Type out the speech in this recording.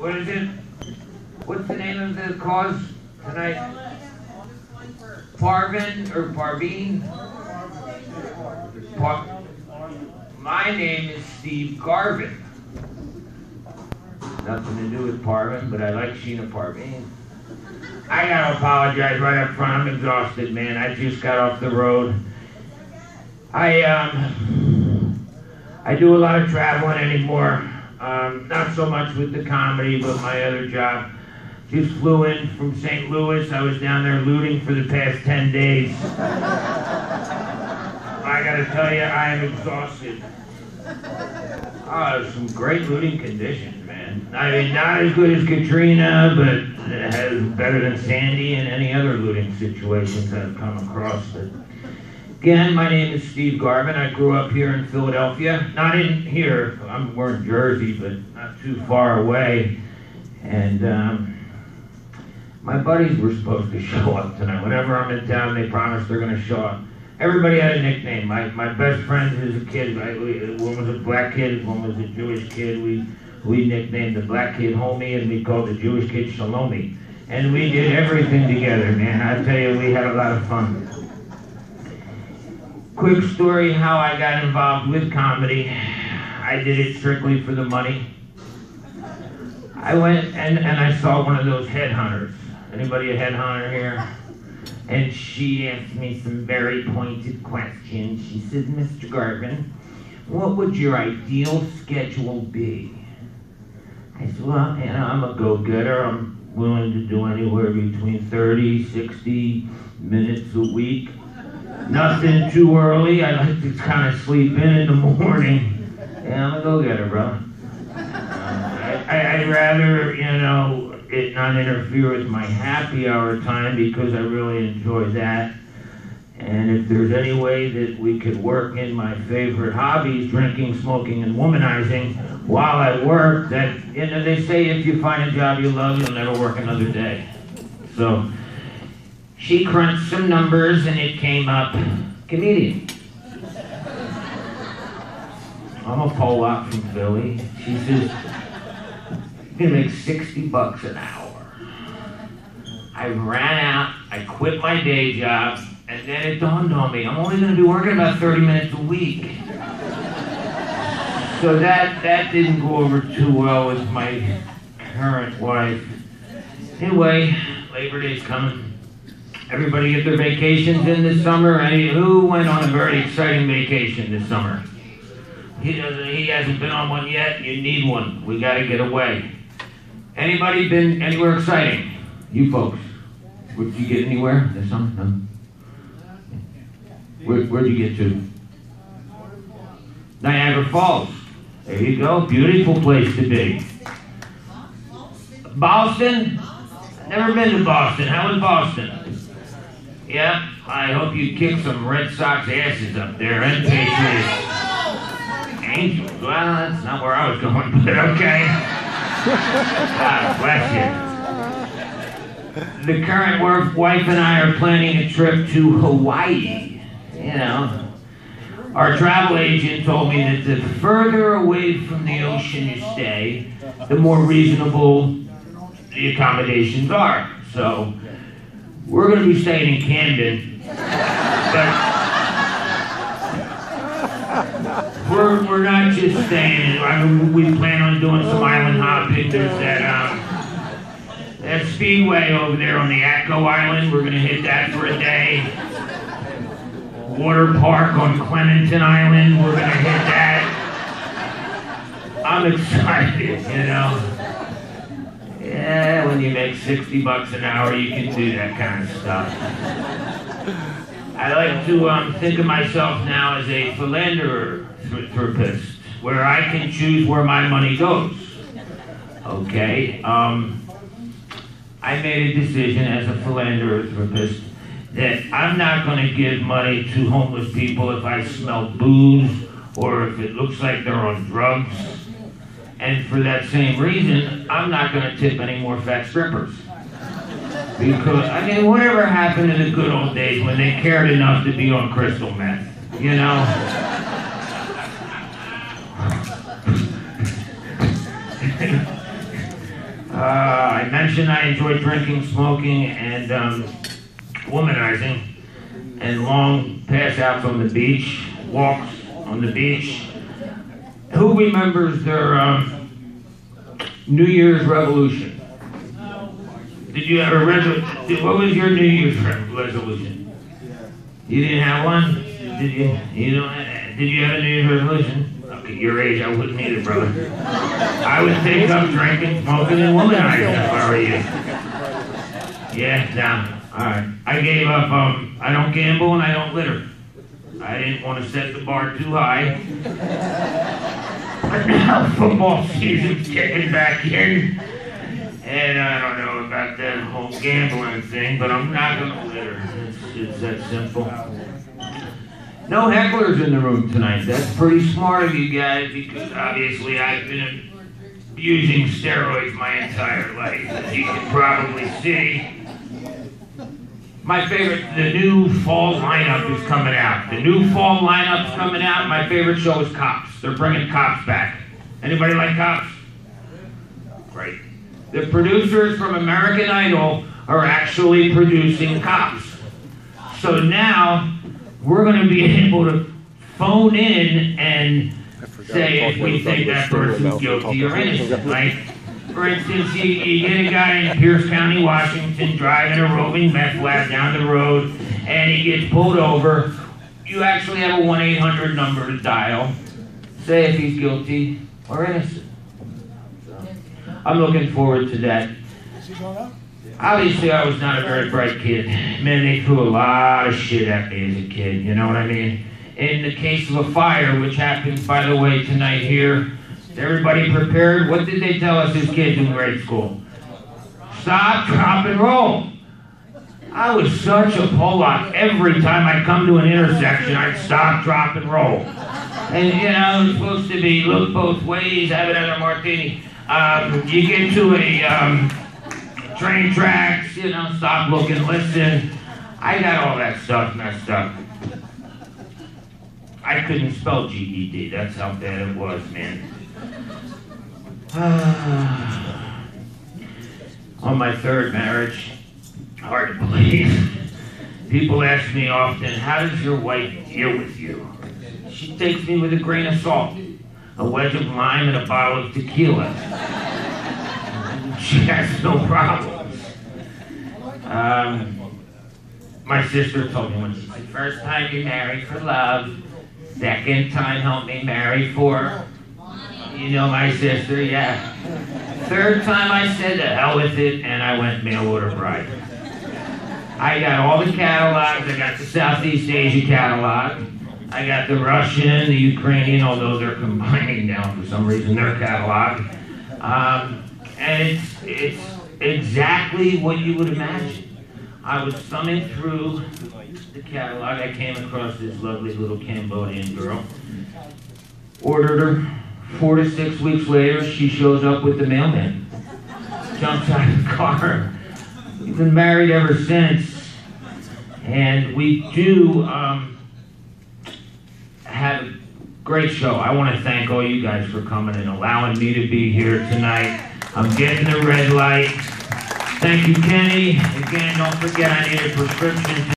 What is it? What's the name of the cause tonight? Parvin or Parveen? My name is Steve Garvin. Nothing to do with Parvin, but I like Sheena Parveen. I gotta apologize right up front. I'm exhausted, man. I just got off the road. I do a lot of traveling anymore. Not so much with the comedy, but my other job. Just flew in from St. Louis. I was down there looting for the past 10 days. I gotta tell you, I am exhausted. Oh, some great looting conditions, man. I mean, not as good as Katrina, but better than Sandy and any other looting situations I've come across. But again, my name is Steve Garvin. I grew up here in Philadelphia. Not in here, we're in Jersey, but not too far away. And my buddies were supposed to show up tonight. Whenever I'm in town, they promise they're gonna show up. Everybody had a nickname. My best friend as a kid, one was a black kid, one was a Jewish kid. We nicknamed the black kid Homie, and we called the Jewish kid Shalomi. And we did everything together, man. I tell you, we had a lot of fun. Quick story how I got involved with comedy. I did it strictly for the money. I went and I saw one of those headhunters. Anybody a headhunter here? And she asked me some very pointed questions. She said, Mr. Garvin, what would your ideal schedule be? I said, well, you know, I'm a go-getter. I'm willing to do anywhere between 30, 60 minutes a week. Nothing too early. I like to kind of sleep in the morning. Yeah, I'm a go-getter, bro. I'd rather, you know, it not interfere with my happy hour time because I really enjoy that. And if there's any way that we could work in my favorite hobbies, drinking, smoking, and womanizing, while I work, that, you know, they say if you find a job you love, you'll never work another day. So she crunched some numbers and it came up, comedian. I'm a Polak from Philly. She says, you're gonna make $60 an hour. I ran out, I quit my day job, and then it dawned on me, I'm only gonna be working about 30 minutes a week. So that didn't go over too well with my current wife. Anyway, Labor Day's coming. Everybody get their vacations in this summer? Who went on a very exciting vacation this summer? He hasn't been on one yet. You need one. We gotta get away. Anybody been anywhere exciting? You folks. Did you get anywhere this summer? No? Where'd you get to? Niagara Falls. There you go. Beautiful place to be. Boston? Never been to Boston. How was Boston? Yeah, I hope you kick some Red Sox asses up there and Patriots. Angels? Well, that's not where I was going, but okay. God bless you. The current wife and I are planning a trip to Hawaii. You know, our travel agent told me that the further away from the ocean you stay, the more reasonable the accommodations are. So we're going to be staying in Camden, but we're not just staying. I mean, we plan on doing some island hopping. There's that speedway over there on the Atco Island. We're going to hit that for a day. Water park on Clementon Island. We're going to hit that. I'm excited, you know. Yeah, when you make $60 an hour, you can do that kind of stuff. I like to think of myself now as a philanthropist, where I can choose where my money goes. Okay, I made a decision as a philanthropist that I'm not going to give money to homeless people if I smell booze or if it looks like they're on drugs. And for that same reason, I'm not going to tip any more fat strippers. Because, I mean, whatever happened in the good old days when they cared enough to be on crystal meth, you know? I mentioned I enjoy drinking, smoking, and womanizing, and long pass-outs on the beach, walks on the beach. Who remembers their New Year's revolution? Did you have a resolution? What was your New Year's resolution? You didn't have one? Did you? You don't? Did you have a New Year's resolution? Okay, your age, I wouldn't either, brother. I would take up drinking, smoking, and womanizing if I were you. Yeah, no. All right. I gave up. I don't gamble and I don't litter. I didn't want to set the bar too high. But now football season's kicking back in. And I don't know about that whole gambling thing, but I'm not going to litter. It's that simple. No hecklers in the room tonight. That's pretty smart of you guys, because obviously I've been using steroids my entire life, as you can probably see. My favorite, the new fall lineup is coming out. The new fall lineup's coming out. My favorite show is Cops. They're bringing Cops back. Anybody like Cops? Great. The producers from American Idol are actually producing Cops. So now we're going to be able to phone in and say if we think that person's guilty or innocent. Like, for instance, you get a guy in Pierce County, Washington, driving a roving meth lab down the road, and he gets pulled over. You actually have a 1-800 number to dial. Say if he's guilty or innocent. So, I'm looking forward to that. Obviously, I was not a very bright kid. Man, they threw a lot of shit at me as a kid, you know what I mean? In the case of a fire, which happens, by the way, tonight here, is everybody prepared? What did they tell us as kids in grade school? Stop, drop, and roll. I was such a Pollock. Every time I come to an intersection, I'd stop, drop, and roll. And, you know, it was supposed to be look both ways, have another martini. You get to a train tracks, you know, stop, look, and listen. I got all that stuff messed up. I couldn't spell GED. That's how bad it was, man. On my third marriage, hard to believe. People ask me often, how does your wife deal with you? She takes me with a grain of salt, a wedge of lime, and a bottle of tequila. She has no problems. My sister told me once, she said, first time you married for love, second time help me marry for, you know my sister, yeah. Third time I said to hell with it, and I went mail order bride. I got all the catalogs. I got the Southeast Asia catalog. I got the Russian, the Ukrainian, although they're combining now for some reason, their catalog. And it's exactly what you would imagine. I was thumbing through the catalog. I came across this lovely little Cambodian girl. Ordered her. 4 to 6 weeks later, she shows up with the mailman. Jumps out of the car. We've been married ever since. And we do have a great show. I want to thank all you guys for coming and allowing me to be here tonight. I'm getting the red light. Thank you, Kenny. Again, don't forget I need a prescription.